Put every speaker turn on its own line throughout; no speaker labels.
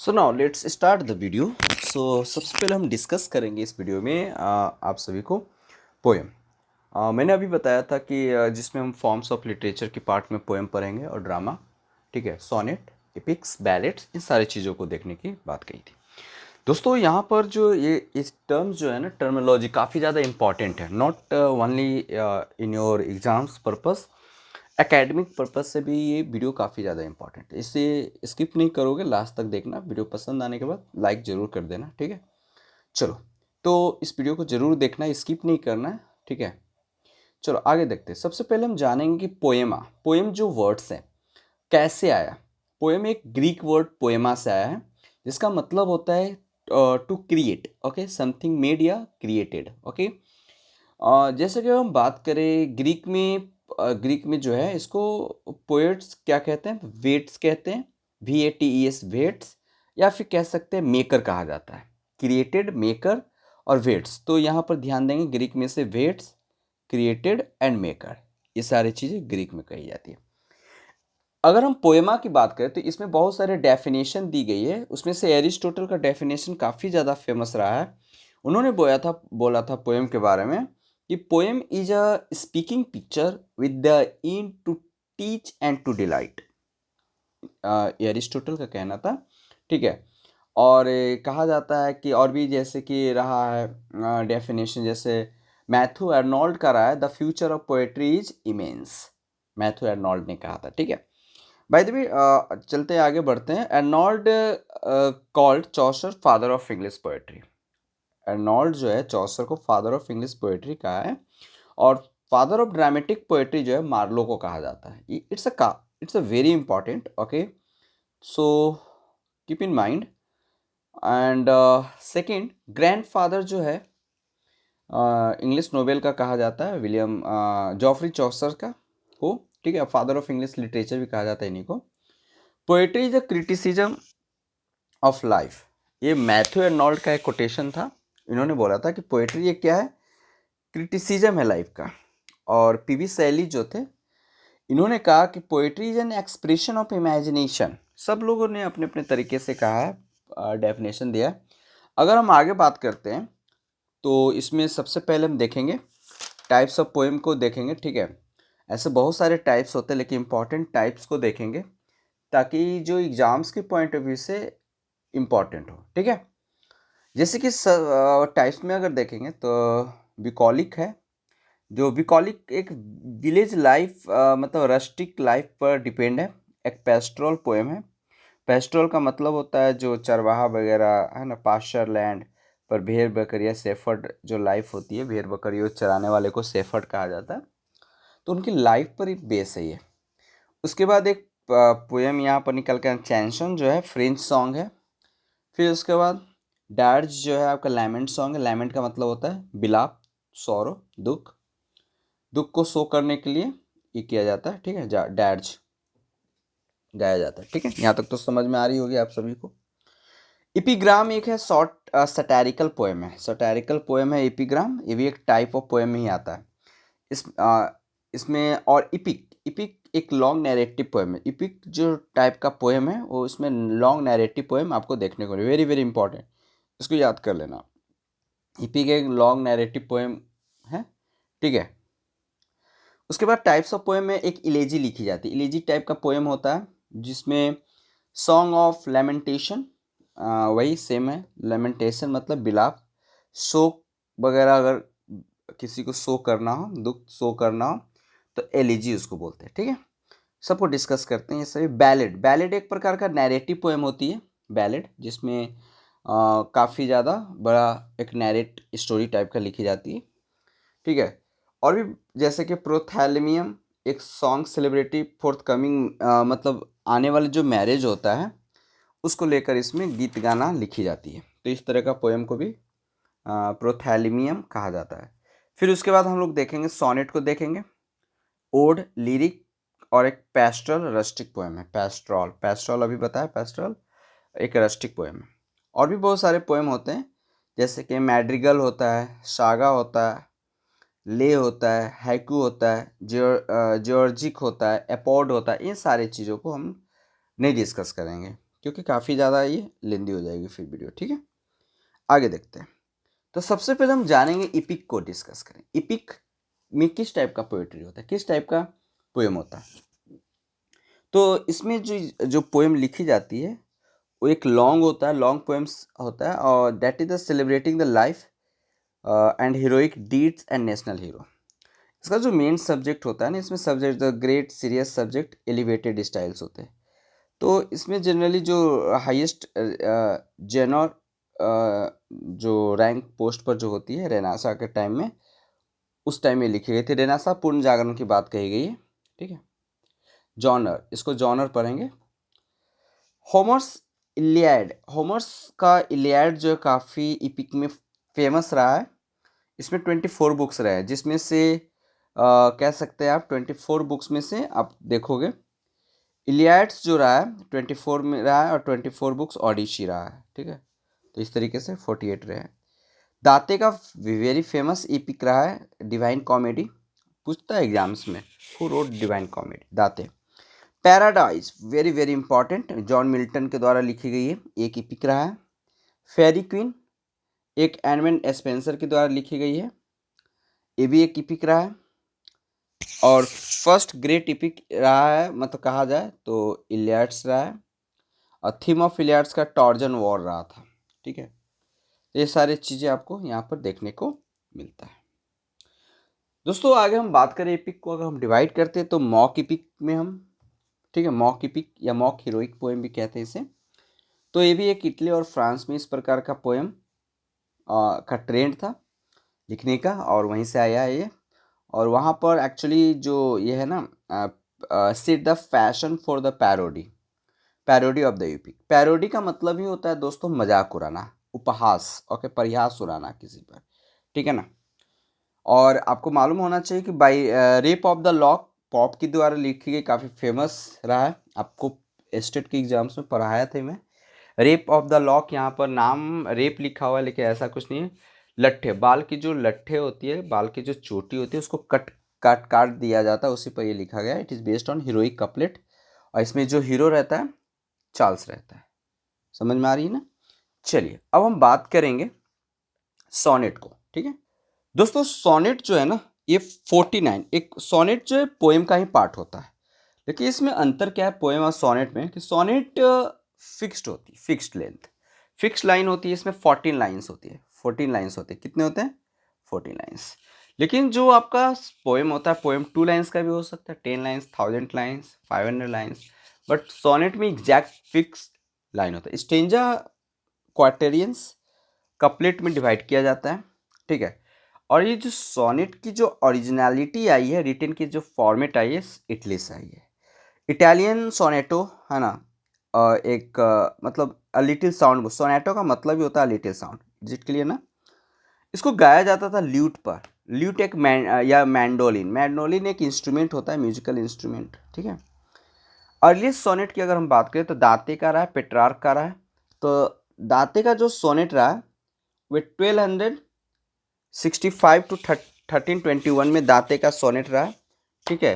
So now let's start the video. सबसे पहले हम डिस्कस करेंगे इस वीडियो में आप सभी को पोएम। मैंने अभी बताया था कि जिसमें हम फॉर्म्स ऑफ लिटरेचर के पार्ट में पोएम पढ़ेंगे और ड्रामा, ठीक है, सोनेट, एपिक्स, बैलेट्स, इन सारी चीज़ों को देखने की बात कही थी। दोस्तों यहाँ पर जो ये इस टर्म्स जो है ना, टर्मिनोलॉजी काफ़ी ज़्यादा इंपॉर्टेंट है, not only in your exams purpose, academic purpose से भी ये वीडियो काफ़ी ज़्यादा इंपॉर्टेंट है। इसे स्किप नहीं करोगे, लास्ट तक देखना। वीडियो पसंद आने के बाद लाइक ज़रूर कर देना, ठीक है। चलो, तो इस वीडियो को ज़रूर देखना, स्किप नहीं करना है, ठीक है। चलो आगे देखते हैं। सबसे पहले हम जानेंगे कि पोएमा, पोएम जो वर्ड्स हैं कैसे आया। पोएम एक ग्रीक वर्ड पोएमा से आया है, जिसका मतलब होता है to create, okay, something made या क्रिएटेड, ओके। जैसे कि हम बात करें ग्रीक में जो है इसको पोएट्स क्या कहते हैं, वेट्स कहते हैं, VATES, वेट्स, या फिर कह सकते हैं मेकर कहा जाता है, क्रिएटेड, मेकर और वेट्स। तो यहाँ पर ध्यान देंगे, ग्रीक में से वेट्स, क्रिएटेड एंड मेकर, ये सारी चीज़ें ग्रीक में कही जाती है। अगर हम पोएमा की बात करें तो इसमें बहुत सारे डेफिनेशन दी गई है। उसमें से एरिस्टोटल का डेफिनेशन काफ़ी ज़्यादा फेमस रहा है। उन्होंने बोला था पोएम के बारे में कि poem is a speaking picture with the aim to teach and to delight. Aristotle का कहना था, ठीक है। और कहा जाता है कि और भी जैसे कि रहा है डेफिनेशन, जैसे मैथ्यू अर्नोल्ड का रहा है, the future of poetry is immense. Matthew Arnold ने कहा था, ठीक है। बाय द वे, चलते आगे बढ़ते हैं। Arnold called Chaucer father of English poetry. Arnold जो है चौसर को फादर ऑफ इंग्लिश पोएट्री कहा है, और फादर ऑफ ड्रामेटिक पोएट्री जो है मार्लो को कहा जाता है। It's a very important, okay, so keep in mind. And second, grandfather जो है इंग्लिश नोबेल का कहा जाता है, विलियम जॉफरी चौसर का को, ठीक है। फादर ऑफ इंग्लिश लिटरेचर भी कहा जाता है इन्हीं को। Poetry is a criticism of life, ये मैथ्यू अर्नोल्ड का एक कोटेशन था। इन्होंने बोला था कि पोएट्री ये क्या है, क्रिटिसिज्म है लाइफ का। और पीवी शैली जो थे, इन्होंने कहा कि poetry is an expression of imagination. सब लोगों ने अपने अपने तरीके से कहा है, डेफिनेशन दिया है। अगर हम आगे बात करते हैं तो इसमें सबसे पहले हम देखेंगे टाइप्स ऑफ पोएम को देखेंगे, ठीक है। ऐसे बहुत सारे टाइप्स होते हैं, लेकिन इंपॉर्टेंट टाइप्स को देखेंगे ताकि जो एग्जाम्स के पॉइंट ऑफ व्यू से इम्पॉर्टेंट हो, ठीक है। जैसे कि टाइप्स में अगर देखेंगे तो बिकॉलिक है। जो बिकॉलिक एक विलेज लाइफ, मतलब रस्टिक लाइफ पर डिपेंड है, एक पेस्ट्रोल पोएम है। पेस्ट्रोल का मतलब होता है जो चरवाहा वगैरह है ना, पास्चर लैंड पर भेड़ बकरियाँ, सेफर्ड जो लाइफ होती है, भेड़ बकरियों चराने वाले को सेफर्ड कहा जाता है। तो उनकी लाइफ पर एक बेस है ये। उसके बाद एक पोएम यहाँ पर निकल कर चैंसन जो है फ्रेंच सॉन्ग है। फिर उसके बाद डैड्स जो है आपका लैमेंट सॉन्ग है। लैमेंट का मतलब होता है बिलाप, सौरो, दुख। दुख को शो करने के लिए ये किया जाता है, ठीक है, डैड्स गाया जाता है, ठीक है। यहाँ तक तो समझ में आ रही होगी आप सभी को। एपिग्राम एक है, शॉर्ट सटैरिकल पोएम है। सटैरिकल पोएम है एपिग्राम, ये भी एक टाइप ऑफ पोएम में ही आता है। इसमें और इपिक, इपिक एक लॉन्ग नैरेटिव पोएम है। इपिक जो टाइप का पोएम है वो इसमें लॉन्ग नैरेटिव पोएम आपको देखने को, वेरी वेरी इंपॉर्टेंट, इसको याद कर लेना। इपिक एक लॉन्ग नैरेटिव पोएम है, ठीक है। उसके बाद टाइप्स ऑफ पोएम में एक इलेजी लिखी जाती है। इलेजी टाइप का पोएम होता है जिसमें सॉन्ग ऑफ लेमेंटेशन, वही सेम है, लेमेंटेशन मतलब बिलाप, शोक वगैरह, अगर किसी को शो करना हो, दुख शो करना हो, तो एलिजी उसको बोलते हैं, ठीक है। सबको डिस्कस करते हैं ये सभी। बैलेड, बैलेड एक प्रकार का नैरेटिव पोएम होती है। बैलेड जिसमें काफ़ी ज़्यादा बड़ा एक नैरेट स्टोरी टाइप का लिखी जाती है, ठीक है। और भी जैसे कि प्रोथैलेमियम एक सॉन्ग सेलिब्रिटी फोर्थ कमिंग, मतलब आने वाले जो मैरिज होता है उसको लेकर इसमें गीत गाना लिखी जाती है। तो इस तरह का पोएम को भी प्रोथैलेमियम कहा जाता है। फिर उसके बाद हम लोग देखेंगे सोनेट को देखेंगे, ओड, लिरिक, और एक पेस्ट्रल रस्टिक पोएम है। पेस्ट्रॉल, पेस्ट्रॉल अभी बताया, पेस्ट्रल एक रस्टिक पोएम है। और भी बहुत सारे पोएम होते हैं, जैसे कि मैड्रिगल होता है, सागा होता है, ले होता है, हैकू होता है, जॉर्जिक होता है, एपॉड होता है। इन सारी चीज़ों को हम नहीं डिस्कस करेंगे, क्योंकि काफ़ी ज़्यादा ये लेंदी हो जाएगी फिर वीडियो, ठीक है। आगे देखते हैं। तो सबसे पहले हम जानेंगे इपिक को डिस्कस करें। इपिक में किस टाइप का पोएट्री होता है, किस टाइप का पोएम होता है। तो इसमें जो जो पोएम लिखी जाती है वो एक लॉन्ग होता है, लॉन्ग पोएम्स होता है, और that is the celebrating the life and heroic deeds and national hero. इसका जो मेन सब्जेक्ट होता है ना, इसमें subject the great serious subject elevated styles होते हैं। तो इसमें जनरली जो हाईएस्ट जेनर जो रैंक पोस्ट पर जो होती है रेनासा के टाइम में, उस टाइम में लिखी गई थी। रेनासा पूर्ण जागरण की बात कही गई है, ठीक है। जॉनर, इसको जॉनर पढ़ेंगे। होमर्स इलियड, होमर्स का इलियड जो काफ़ी इपिक में फेमस रहा है। इसमें 24 बुक्स रहे हैं, जिसमें से कह सकते हैं आप 24 बुक्स में से आप देखोगे इलियड्स जो रहा है 24 में रहा है, और 24 बुक्स ओडिसी रहा है, ठीक है। तो इस तरीके से 48 रहे हैं। दाते का वेरी फेमस एपिक रहा है डिवाइन कॉमेडी, पूछता है एग्जाम्स में, who wrote divine comedy, Date. Paradise very very important, John Milton के द्वारा लिखी गई है, एक एपिक रहा है। फेरी क्वीन एक एडमंड स्पेंसर के द्वारा लिखी गई है, ये भी एक एपिक रहा है। और फर्स्ट ग्रेट एपिक रहा है, मतलब कहा जाए तो इलियड्स रहा है, और थीम ऑफ इलियड्स का टॉर्जन वॉर रहा था, ठीक है। ये सारी चीज़ें आपको यहाँ पर देखने को मिलता है। दोस्तों आगे हम बात करें एपिक को, अगर हम डिवाइड करते हैं तो मॉक एपिक में हम, ठीक है, मॉक एपिक या मॉक हीरोइक पोएम भी कहते हैं इसे। तो ये भी एक इटली और फ्रांस में इस प्रकार का पोएम का ट्रेंड था लिखने का, और वहीं से आया है ये। और वहाँ पर एक्चुअली जो ये है ना, set the fashion for the parody, parody of the epic. Parody का मतलब ही होता है दोस्तों मजाक उड़ाना, उपहास, ओके, परिहास उड़ाना किसी पर, ठीक है ना। और आपको मालूम होना चाहिए कि by rape of the lock pop के द्वारा लिखी गई, काफ़ी फेमस रहा है। आपको स्टेट के एग्जाम्स में पढ़ाया थे मैं। रेप ऑफ द लॉक, यहाँ पर नाम रेप लिखा हुआ है लेकिन ऐसा कुछ नहीं है। लट्ठे, बाल की जो लट्ठे होती है, बाल की जो चोटी होती है, उसको काट दिया जाता है, उसी पर ये लिखा गया है। It is based on heroic couplet, और इसमें जो हीरो रहता है चार्ल्स रहता है। समझ में आ रही है ना। चलिए अब हम बात करेंगे सोनेट को, ठीक है। दोस्तों सोनेट जो है ना, ये 49, एक सोनेट जो है पोएम का ही पार्ट होता है, लेकिन इसमें अंतर क्या है पोएम और सोनेट में, कि सोनेट फिक्स्ड होती है, फिक्स्ड लेंथ, फिक्स्ड लाइन होती है। इसमें 14 लाइन्स होती है, 14 लाइन्स होती है। कितने होते हैं? 14 लाइन्स। लेकिन जो आपका पोएम होता है, पोएम 2 लाइन्स का भी हो सकता है, 10 lines, 1000 lines, 500 lines, but sonnet में एग्जैक्ट फिक्स्ड लाइन होता है। स्टेंजा क्वार्टेरियंस कपलेट में डिवाइड किया जाता है, ठीक है। और ये जो सोनेट की जो ओरिजिनलिटी आई है, रिटन की जो फॉर्मेट आई है, इटली से आई है। इटालियन सोनेटो है ना, एक मतलब अ लिटिल साउंड, सोनेटो का मतलब ही होता है little sound, is it clear ना। इसको गाया जाता था ल्यूट पर। ल्यूट एक या मैंडोलिन, मैंडोलिन एक इंस्ट्रूमेंट होता है, म्यूजिकल इंस्ट्रूमेंट, ठीक है। अर्लीस्ट सोनेट की अगर हम बात करें तो दाते का रहा है, पेट्रार्क का रहा है। तो दाते का जो सोनेट रहा है वे 1265 टू 1321 में दाते का सोनेट रहा है, ठीक है।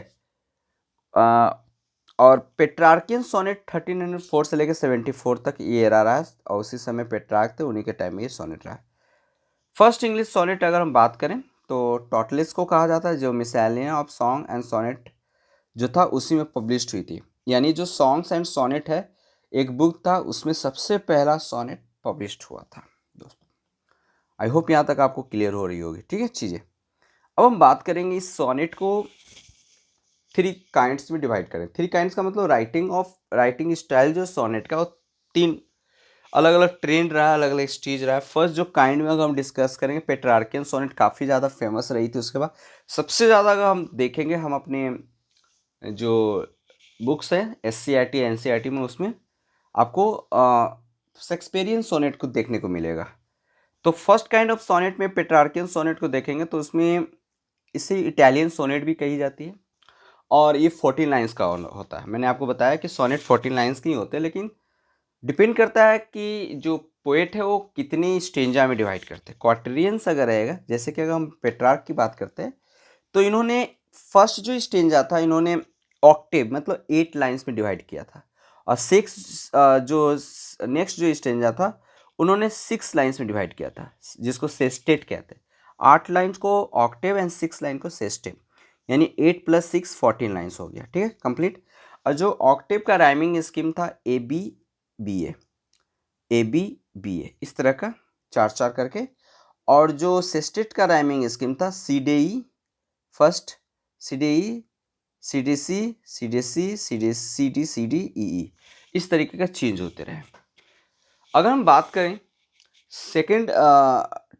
और पेट्रार्कियन सोनेट 1304 से लेकर 74 तक ये एरा रहा है, और उसी समय पेट्रार्क थे, उन्हीं के टाइम में ये सोनेट रहा है। फर्स्ट इंग्लिश सोनेट अगर हम बात करें तो टॉटलिस को कहा जाता है, जो मिसैलिना ऑफ सॉन्ग एंड सोनेट जो था उसी में पब्लिश्ड हुई थी। यानी जो सॉन्ग्स एंड सोनेट है एक बुक था, उसमें सबसे पहला सोनेट पब्लिश्ड हुआ था दोस्तों। आई होप यहाँ तक आपको क्लियर हो रही होगी, ठीक है चीज़ें। अब हम बात करेंगे इस सोनेट को 3 काइंड्स में डिवाइड करें। 3 काइंड्स का मतलब राइटिंग स्टाइल जो सोनेट का, वो 3 अलग अलग ट्रेंड रहा, अलग अलग स्टेज रहा है। फर्स्ट जो काइंड में अगर हम डिस्कस करेंगे, पेट्रार्कियन सोनेट काफ़ी ज़्यादा फेमस रही थी। उसके बाद सबसे ज़्यादा अगर हम देखेंगे, हम अपने जो बुक्स हैं SCERT NCERT में, उसमें आपको शेक्सपियरियन सोनेट को देखने को मिलेगा। तो फर्स्ट काइंड ऑफ सोनेट में पेट्रार्कियन सोनेट को देखेंगे तो उसमें इसे इटालियन सोनेट भी कही जाती है, और ये 14 लाइन्स का होता है। मैंने आपको बताया कि सोनेट 14 लाइन्स के ही होते हैं, लेकिन डिपेंड करता है कि जो पोएट है वो कितनी स्टेंजा में डिवाइड करते हैं। क्वार्टेरियंस अगर रहेगा, जैसे कि अगर हम पेट्रार्क की बात करते हैं तो इन्होंने फर्स्ट जो स्टेंजा था इन्होंने ऑक्टेव मतलब 8 लाइन्स में डिवाइड किया था, और 6 जो नेक्स्ट जो स्टेंजा था उन्होंने 6 लाइन्स में डिवाइड किया था, जिसको सेस्टेट कहते हैं। 8 लाइन्स को ऑक्टेव एंड 6 लाइन को सेस्टेट, यानी 8 + 6 14 लाइन्स हो गया। ठीक है, कंप्लीट। और जो ऑक्टेव का राइमिंग स्कीम था ए बी बी ए, इस तरह का 4-4 करके। और जो सेस्टेट का राइमिंग स्कीम था C D E first, C D E, C D C, C D C, C D C D C D E E, इस तरीके का चेंज होते रहे। अगर हम बात करें सेकंड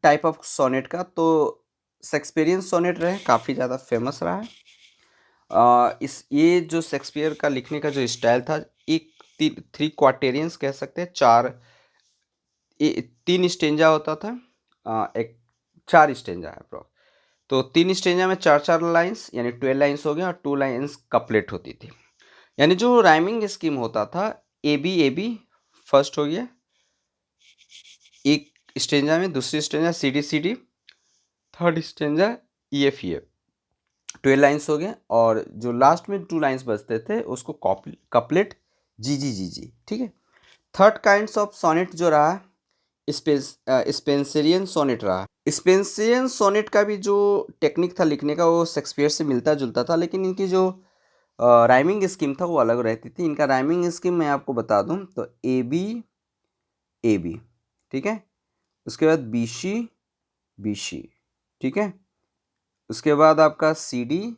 टाइप ऑफ सोनेट का, तो शेक्सपियरियन सोनेट रहे, काफ़ी ज़्यादा फेमस रहा है। ये जो शेक्सपियर का लिखने का जो स्टाइल था, एक 3 क्वार्टेरियंस कह सकते हैं, 3 स्टेंजा होता था, एक 4 स्टेंजा है अप्रोक्स। तो 3 स्टेंजा में 4-4 लाइन्स, यानी 12 लाइन्स हो गया, और 2 लाइन्स कपलेट होती थी। यानी जो राइमिंग स्कीम होता था ए बी फर्स्ट हो गया एक स्टेंजा में, दूसरी stanza C D, third stanza E F 12 lines हो गए, और जो लास्ट में 2 लाइन्स बचते थे उसको कपलेट जी। ठीक है। थर्ड काइंड्स ऑफ सोनेट जो रहा स्पेंसरियन सोनेट रहा। स्पेंसरियन सोनेट का भी जो टेक्निक था लिखने का वो शेक्सपियर से मिलता जुलता था, लेकिन इनकी जो राइमिंग स्कीम था वो अलग रहती थी। इनका राइमिंग स्कीम मैं आपको बता दूं तो ए बी, ठीक है, उसके बाद बी सी, ठीक है, उसके बाद आपका सी डी,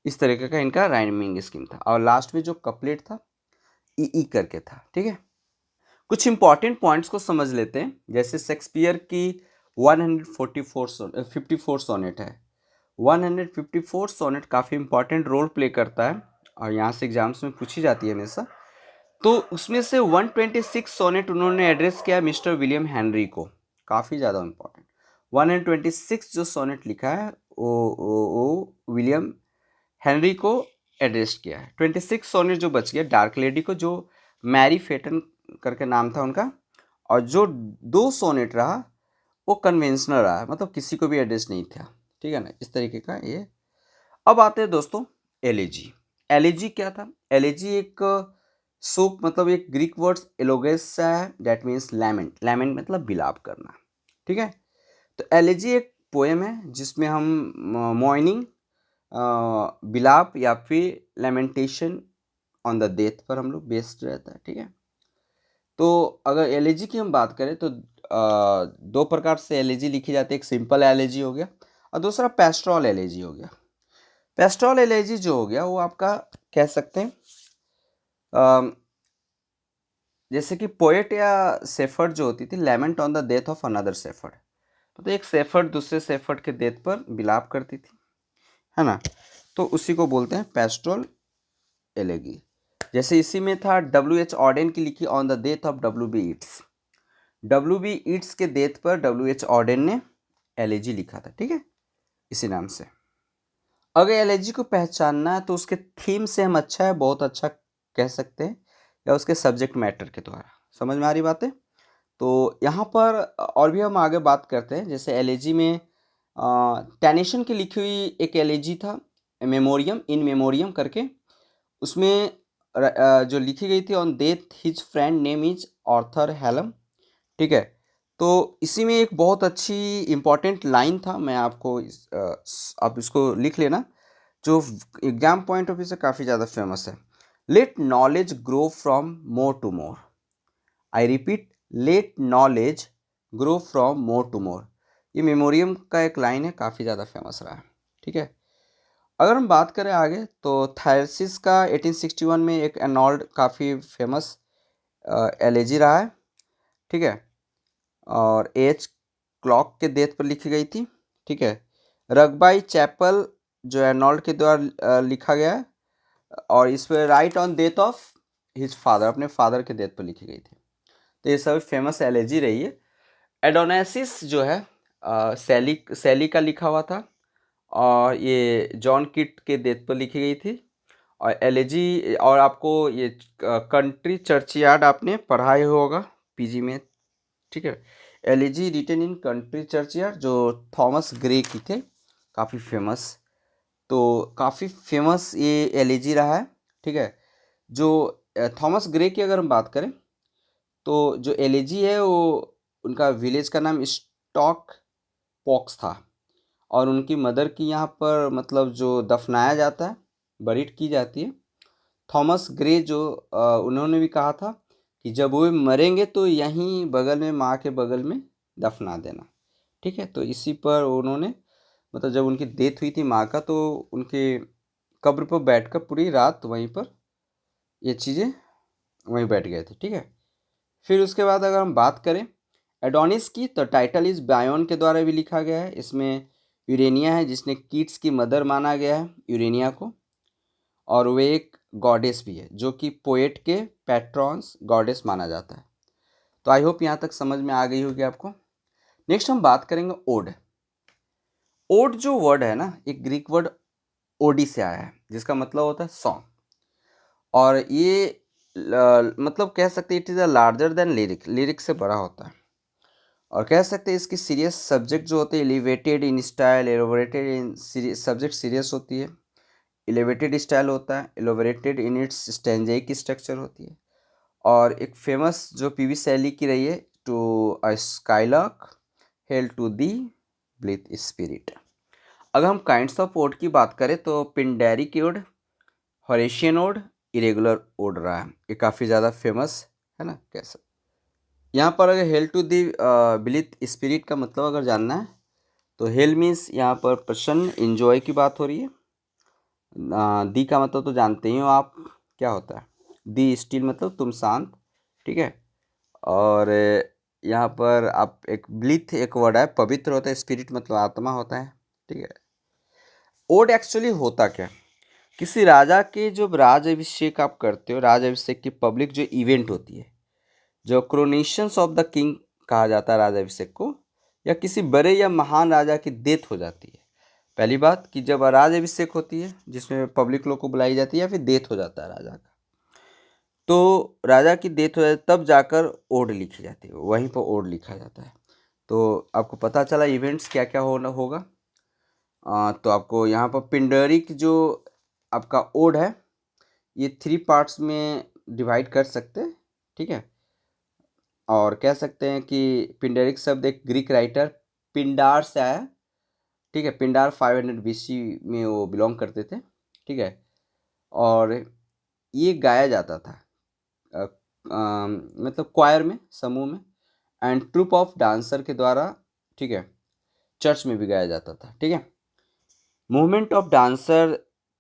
इस तरीके का इनका राइमिंग स्कीम था। और लास्ट में जो कपलेट था ई करके था। ठीक है, कुछ इंपॉर्टेंट पॉइंट्स को समझ लेते हैं। जैसे शेक्सपियर की 54 सोनेट है। 154 सोनेट काफ़ी इंपॉर्टेंट रोल प्ले करता है और यहाँ से एग्जाम्स में पूछी जाती है हमेशा। तो उसमें से 126 सोनेट उन्होंने एड्रेस किया मिस्टर विलियम हेनरी को, काफ़ी ज़्यादा इंपॉर्टेंट। 126 जो सोनेट लिखा है वो विलियम हेनरी को एड्रेस किया है। 26 सोनेट जो बच गया डार्क लेडी को, जो मैरी फेटन करके नाम था उनका, और जो 2 सोनेट रहा वो कन्वेंशनल रहा, मतलब किसी को भी एड्रेस नहीं था। ठीक है ना, इस तरीके का ये। अब आते हैं दोस्तों एलेजी। एलेजी क्या था? एलेजी एक शोक, मतलब एक ग्रीक वर्ड एलोगेस से है, दैट मीन्स लैमेंट मतलब बिलाप करना। ठीक है, तो एलेजी एक पोएम है जिसमें हम मॉर्निंग बिलाप या फिर लेमेंटेशन ऑन द डेथ पर हम लोग बेस्ड रहता है। ठीक है, तो अगर एलेजी की हम बात करें तो 2 प्रकार से एलेजी लिखी जाती है। एक सिंपल एलेजी हो गया और दूसरा पेस्ट्रल एलेजी हो गया। पेस्ट्रल एलेजी जो हो गया वो आपका कह सकते हैं जैसे कि पोएट या सेफर्ड जो होती थी, lament on the death of another shepherd, तो एक सेफर्ड दूसरे सेफर्ड के डेथ पर बिलाप करती थी, है ना, तो उसी को बोलते हैं पेस्ट्रल एलेगी। जैसे इसी में था W.H. ऑर्डेन की लिखी on the death of W.B. Yeats. W.B. Yeats के डेथ पर W.H. ऑर्डेन ने एलेजी लिखा था। ठीक है, इसी नाम से। अगर एलेजी को पहचानना है तो उसके थीम से हम अच्छा है बहुत अच्छा कह सकते हैं, या उसके सब्जेक्ट मैटर के द्वारा। समझ में आ रही बातें? तो यहाँ पर और भी हम आगे बात करते हैं। जैसे एलेजी में टेनिसन की लिखी हुई एक एलेजी था, मेमोरियम इन मेमोरियम करके, उसमें जो लिखी गई थी on death his friend name is Arthur Hallam. ठीक है, तो इसी में एक बहुत अच्छी इंपॉर्टेंट लाइन था, मैं आपको आप इसको लिख लेना, जो एग्जाम पॉइंट ऑफ व्यू से काफ़ी ज़्यादा फेमस है। Let knowledge grow from more to more. I repeat, let knowledge grow from more to more. ये मेमोरियम का एक लाइन है, काफ़ी ज़्यादा फेमस रहा है। ठीक है, अगर हम बात करें आगे तो थायरसिस का 1861 में एक एनॉल्ड काफ़ी फेमस एलेजी रहा है। ठीक है, और एच क्लॉक के डेथ पर लिखी गई थी। ठीक है, रगबाई चैपल जो एनॉल्ड के द्वारा लिखा गया है, और इस पर right on death of his father, अपने फादर के डेथ पर लिखी गई थी। तो ये सब फेमस एलेजी रही है। एडोनेसिस जो है सैली का लिखा हुआ था, और ये जॉन किट के डेथ पर लिखी गई थी। और एलेजी, और आपको ये कंट्री चर्चयार्ड आपने पढ़ा ही होगा पीजी में। ठीक है, elegy written in country churchyard, जो थॉमस ग्रे की थे, काफ़ी फेमस। तो काफ़ी फेमस ये एलेजी रहा है। ठीक है। जो थॉमस ग्रे की अगर हम बात करें तो जो एलेजी है वो उनका विलेज का नाम स्टॉक पॉक्स था और उनकी मदर की यहाँ पर मतलब जो दफनाया जाता है, बरीड की जाती है। थॉमस ग्रे जो उन्होंने भी कहा था कि जब वो मरेंगे तो यहीं बगल में, माँ के बगल में दफना देना। ठीक है, तो इसी पर उन्होंने मतलब जब उनकी डेथ हुई थी माँ का तो उनके कब्र पर बैठकर पूरी रात वहीं पर ये चीज़ें वहीं बैठ गए थे। ठीक है, फिर उसके बाद अगर हम बात करें एडोनिस की तो टाइटल इस बायोन के द्वारा भी लिखा गया है। इसमें यूरेनिया है जिसने कीट्स की मदर माना गया है यूरेनिया को, और वे एक गॉडेस भी है जो कि पोएट के पैट्रॉन्स गॉडेस माना जाता है। तो आई होप यहाँ तक समझ में आ गई होगी आपको। नेक्स्ट हम बात करेंगे ओड। ओड जो वर्ड है ना, एक ग्रीक वर्ड ओडी से आया है जिसका मतलब होता है सॉन्ग, और ये मतलब कह सकते हैं it is a larger than lyric, lyric से बड़ा होता है। और कह सकते हैं इसकी सीरियस सब्जेक्ट जो होते हैं elevated in style, elaborated in subject serious होती है, एलिवेटेड स्टाइल होता है, एलोबरेटेड इन इट्स स्टैंजाइक स्ट्रक्चर होती है। और एक फेमस जो पीवी शैली की रही है, to a skylark hail to thee blithe spirit. अगर हम काइंड्स ऑफ ओड की बात करें तो Pindaric ode, Horatian ode, irregular ode रहा है। ये काफ़ी ज़्यादा फेमस है ना। कैसा यहाँ पर अगर hello to thee blithe spirit का मतलब अगर जानना है तो हेल मीन्स यहाँ पर प्रसन्न, इंजॉय की बात हो रही है। दी का मतलब तो जानते ही हो आप क्या होता है, दी स्टिल मतलब तुम शांत। ठीक है, और यहाँ पर आप एक ब्लीथ एक वर्ड है, पवित्र होता है, स्पिरिट मतलब आत्मा होता है। ठीक है, ओड एक्चुअली होता क्या, किसी राजा के जब राज अभिषेक आप करते हो, राज अभिषेक की पब्लिक जो इवेंट होती है, जो क्रोनेशंस ऑफ द किंग कहा जाता है राज अभिषेक को, या किसी बड़े या महान राजा की डेथ हो जाती है। पहली बात कि जब राज अभिषेक होती है जिसमें पब्लिक लोग को बुलाई जाती है, या फिर डेथ हो जाता है राजा का, तो राजा की डेथ हो जाती है तब जाकर ओड लिखी जाती है, वहीं पर ओड लिखा जाता है। तो आपको पता चला इवेंट्स क्या क्या होना होगा। तो आपको यहाँ पर पिंडरिक जो आपका ओड है ये 3 पार्ट्स में डिवाइड कर सकते हैं। ठीक है, और कह सकते हैं कि पिंडरिक शब्द एक ग्रीक राइटर पिंडार से आया। ठीक है, पिंडार 500 बीसी में वो बिलोंग करते थे। ठीक है, और ये गाया जाता था मतलब क्वायर में, समूह में, एंड ट्रूप ऑफ डांसर के द्वारा। ठीक है, चर्च में भी गाया जाता था। ठीक है, movement of dancer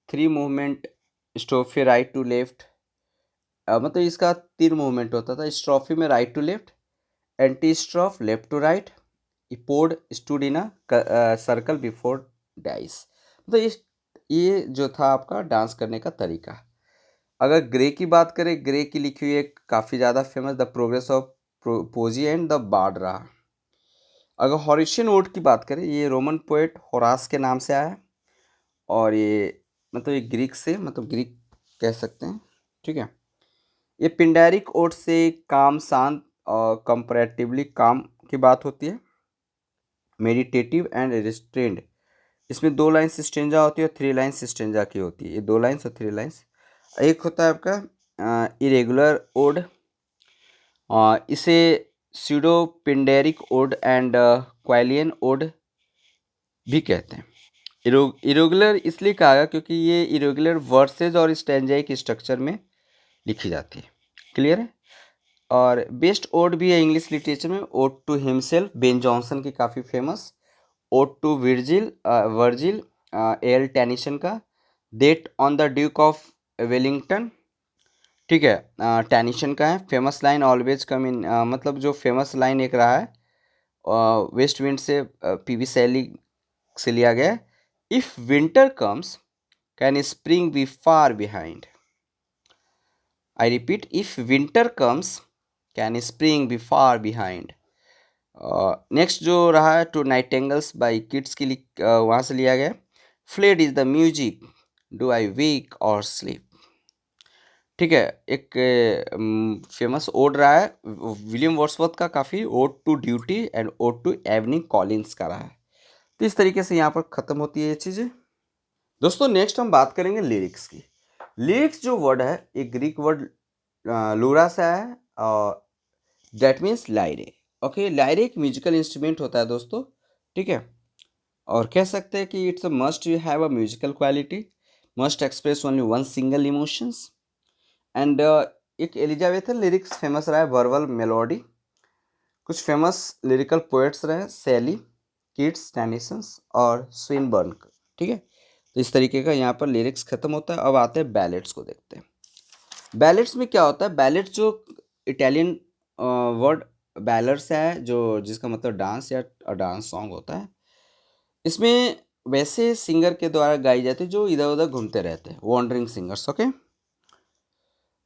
3 movement, strophe right to left, मतलब इसका 3 मूवमेंट होता था। स्ट्रोफी में right to left, antistrophe left to right, epode stood in a circle before dais. मतलब ये जो था आपका डांस करने का तरीका। अगर ग्रे की बात करें, ग्रे की लिखी हुई एक काफ़ी ज़्यादा famous the progress of poesy and the bard रहा। अगर हॉरेशियन ओड की बात करें, ये रोमन पोएट होरास के नाम से आया है, और ये मतलब ये ग्रीक से मतलब ग्रीक कह सकते हैं। ठीक है, ये पिंडेरिक ओड से काम, शांत और कंपैरेटिवली काम की बात होती है, मेडिटेटिव एंड रिस्ट्रेंड। इसमें 2 लाइन्स स्टेंजा होती है और 3 लाइन्स स्टेंजा की होती है। ये 2 लाइन्स और 3 लाइन्स। एक होता है आपका इरेगुलर ओड, इसे pseudo Pindaric ode and Cowleyan ode भी कहते हैं। इरेगुलर इसलिए कहा गया क्योंकि ये इरेगुलर वर्सेज और स्टैंजाई के स्ट्रक्चर में लिखी जाती है। क्लियर है। और बेस्ट ओड भी है इंग्लिश लिटरेचर में, ode to himself, Ben Jonson की काफ़ी famous, ode to Virgil L Tennyson का, death on the Duke of Wellington. ठीक है, टेनिसन का है। Famous line always come in, मतलब जो फेमस लाइन एक रहा है वेस्ट विंड से पीवी शैली से लिया गया है, if winter comes can spring be far behind. I repeat, if winter comes can spring be far behind. Next जो रहा है टू नाइटेंगल्स बाई किड्स की वहाँ से लिया गया, fled is the music, do I wake और स्लीप। ठीक है, एक फेमस ओड रहा है विलियम वर्ड्सवर्थ का, काफ़ी, ode to duty and ode to evening Collins का रहा है। तो इस तरीके से यहाँ पर ख़त्म होती है ये चीज़ें। दोस्तों नेक्स्ट हम बात करेंगे लिरिक्स की। लिरिक्स जो वर्ड है एक ग्रीक वर्ड लूरा से है और दैट मीन्स लायरे। ओके, लायरे एक म्यूजिकल इंस्ट्रूमेंट होता है दोस्तों, ठीक है। और कह सकते हैं कि it's a must you have a musical quality, must express only one single emotions and एक एलिजाबेथन लिरिक्स फेमस रहा है वर्बल मेलोडी। कुछ फेमस लिरिकल पोएट्स रहे सेली, किट्स, टेनिसंस और स्विनबर्न, ठीक है। तो इस तरीके का यहाँ पर लिरिक्स खत्म होता है। अब आते हैं बैलेट्स को देखते हैं। बैलेट्स में क्या होता है, बैलेट्स जो इटालियन वर्ड बैलर्स है जो जिसका मतलब डांस या डांस सॉन्ग होता है। इसमें वैसे सिंगर के द्वारा गाई जाती है जो इधर उधर घूमते रहते हैं, वॉन्डरिंग सिंगर्स। ओके,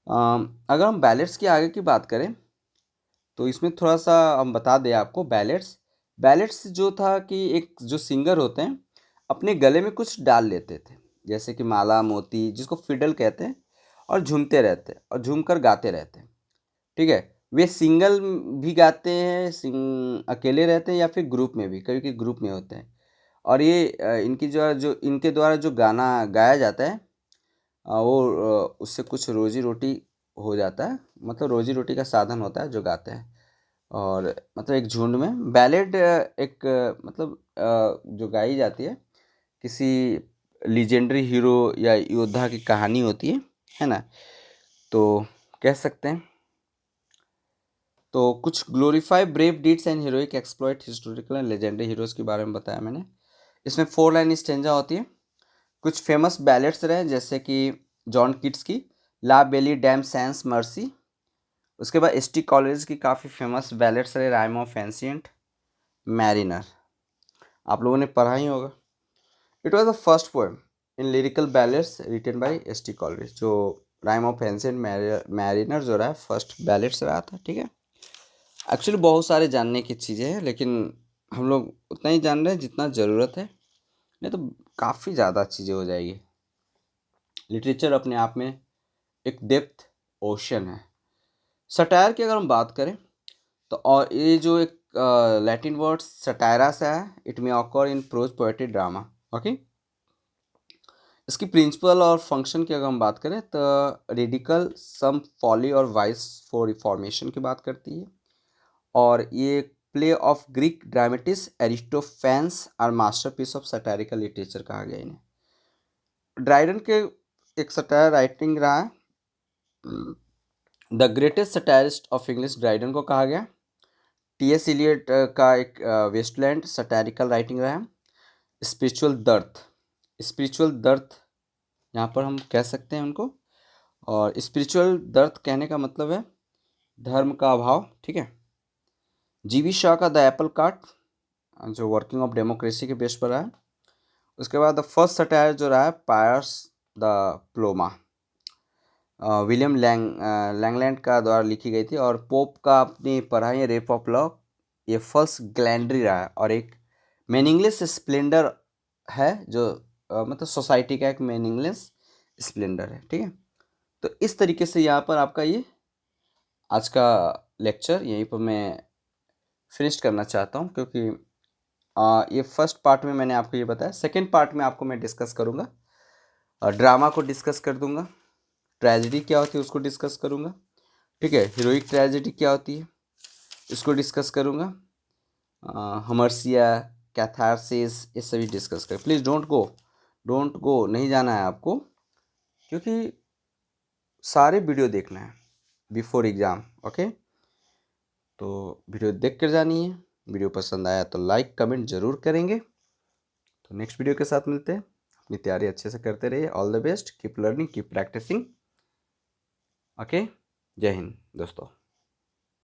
अगर हम बैलेट्स की आगे की बात करें तो इसमें थोड़ा सा हम बता दें आपको। बैलेट्स बैलेट्स जो था कि एक जो सिंगर होते हैं अपने गले में कुछ डाल लेते थे, जैसे कि माला मोती जिसको फिडल कहते हैं, और झूमते रहते हैं और झूम कर गाते रहते हैं, ठीक है। वे सिंगल भी गाते हैं, अकेले रहते हैं या फिर ग्रुप में भी, कभी कभी ग्रुप में होते हैं। और ये इनकी जो इनके द्वारा जो गाना गाया जाता है वो उससे कुछ रोजी रोटी हो जाता है, मतलब रोजी रोटी का साधन होता है जो गाते हैं। और मतलब एक झुंड में बैलेड एक मतलब जो गाई जाती है किसी लीजेंडरी हीरो या योद्धा की कहानी होती है ना। तो कह सकते हैं तो कुछ glorify brave deeds and heroic exploit historical and legendary heroes के बारे में बताया मैंने। इसमें 4 लाइन स्टेंजा होती है। कुछ फेमस बैलेट्स रहे जैसे कि जॉन किट्स की la belle dame sans merci. उसके बाद एस टी कॉलेज की काफ़ी फेमस बैलेट्स रहे, राइम ऑफ एंशिएंट, मैरिनर, आप लोगों ने पढ़ा ही होगा। It was the first poem in lyrical ballads written by S T Coleridge. जो राइम ऑफ एंशिएंट मैरिनर जो रहा है फर्स्ट बैलेट्स रहा था, ठीक है। एक्चुअली बहुत सारे जानने की चीज़ें हैं लेकिन हम लोग उतना ही जान रहे हैं जितना ज़रूरत है, नहीं तो काफ़ी ज़्यादा चीज़ें हो जाएगी। लिटरेचर अपने आप में एक डेप्थ ओशन है। सटायर की अगर हम बात करें तो और ये जो एक लैटिन वर्ड सटायरा से है, it may occur in prose poetry drama. Okay, इसकी प्रिंसिपल और फंक्शन की अगर हम बात करें तो रेडिकल सम फॉली और वाइस फॉर रिफॉर्मेशन की बात करती है। और ये प्ले ऑफ ग्रीक ड्रामेटिस्ट एरिस्टोफेंस और मास्टरपीस ऑफ सटायरिकल लिटरेचर कहा गया इन्हें। ड्राइडन के एक सटायर राइटिंग रहा है, the greatest satirist of English Dryden को कहा गया। टी एस इलियट का एक वेस्टलैंड सटायरिकल राइटिंग रहा है। स्पिरिचुअल दर्थ यहाँ पर हम कह सकते हैं उनको। और स्पिरिचुअल दर्थ कहने का मतलब है धर्म का अभाव, ठीक है। जीवी शाह का द एप्पल कार्ट जो वर्किंग ऑफ डेमोक्रेसी के बेस पर रहा है। उसके बाद द फर्स्ट सटायर जो रहा है पायर्स द प्लोमा, विलियम लैंगलैंड का द्वारा लिखी गई थी। और पोप का अपनी पढ़ाई रेप ऑफ लॉ, ये फर्स्ट ग्लैंड्री रहा है और एक मीनिंगलेस स्प्लेंडर है जो मतलब सोसाइटी का एक मीनिंगलेस स्प्लेंडर है, ठीक है। तो इस तरीके से यहाँ पर आपका ये आज का लेक्चर यहीं पर मैं फिनिश करना चाहता हूँ, क्योंकि ये फर्स्ट पार्ट में मैंने आपको ये बताया। सेकेंड पार्ट में आपको मैं डिस्कस करूँगा, ड्रामा को डिस्कस कर दूँगा, ट्रेजेडी क्या होती है उसको डिस्कस करूँगा, ठीक है। हीरोइक ट्रेजेडी क्या होती है इसको डिस्कस करूँगा, हमर्सिया, कैथारसिस, ये सभी डिस्कस कर। प्लीज़ डोंट गो, नहीं जाना है आपको, क्योंकि सारे वीडियो देखना है बिफोर एग्ज़ाम। ओके, तो वीडियो देख कर जानी है। वीडियो पसंद आया तो लाइक कमेंट ज़रूर करेंगे। तो नेक्स्ट वीडियो के साथ मिलते हैं। अपनी तैयारी अच्छे से करते रहिए। All the best, keep learning, keep practising. Okay, जय हिंद दोस्तों।